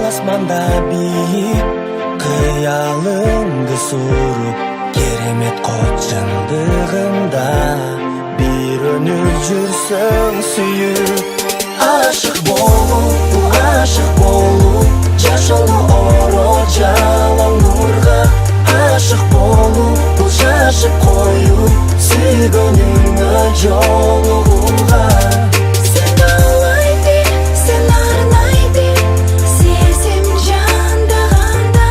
asmanda biyik, kıyalımdı surup keremet koç çındığında. Bir önür jürsün suyup aşık bolup, bu aşık bolup Жашону оро жалаң нурга Ашык болуп, бул шашып коюп Сүйгөнүңө жолугуга Сен алай бир, сен арнай бир Сезим жандаганда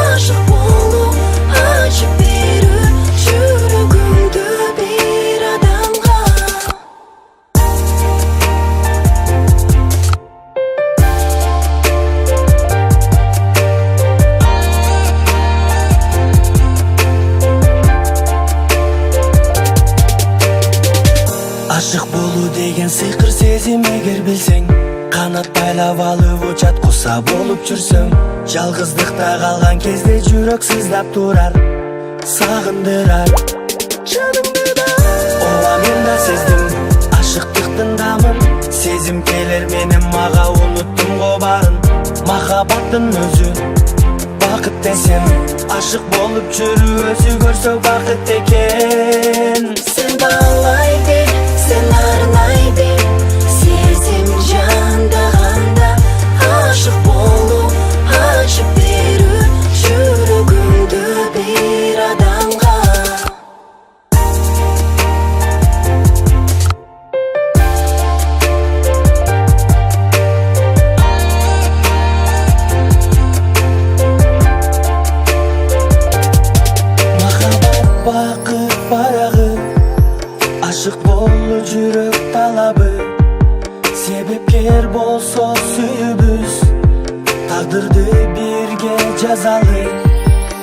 Ашык болуп, ачып берүү Жүрөгүңдү бир адамга Ашык болуу деген сыйкыр сезим эгер билсең Канат байлап алып учат куса болуп жүрсөң Жалгыздыкта калган кезде жүрөк сыздап турар Сагындырар жаныңды да Ооба мен да сездим ашыктыктын дамын Сезим келер менен мага унуттум го баарын Махабаттын өзү бакыт десем Ашык болуп жүрүү өзү көрсө бакыт экен Сен баалай бир, сен арнай бир Сезим жандаганда Ашык болуп, ачып берүү Жүрөгүңдү бир адамга Махаббат бакыт барагы Ашык болуу жүрөк талабы Себепкер болсо сүйүүбүз Тагдырды бирге жазалы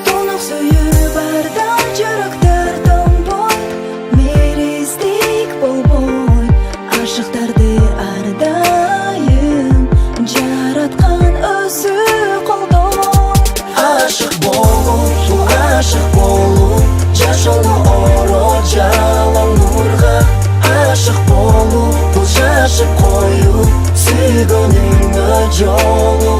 Тонок сүйүү барда жүрөктөр тонбойт Мериздик болбойт Ашыктарды ардайым Жараткан өзү колдойт Ашык болуу, ашык болуу Жашону оро жалаң нурга Ашык болуу, бул шашып коюп Сүйгөнүңө жолу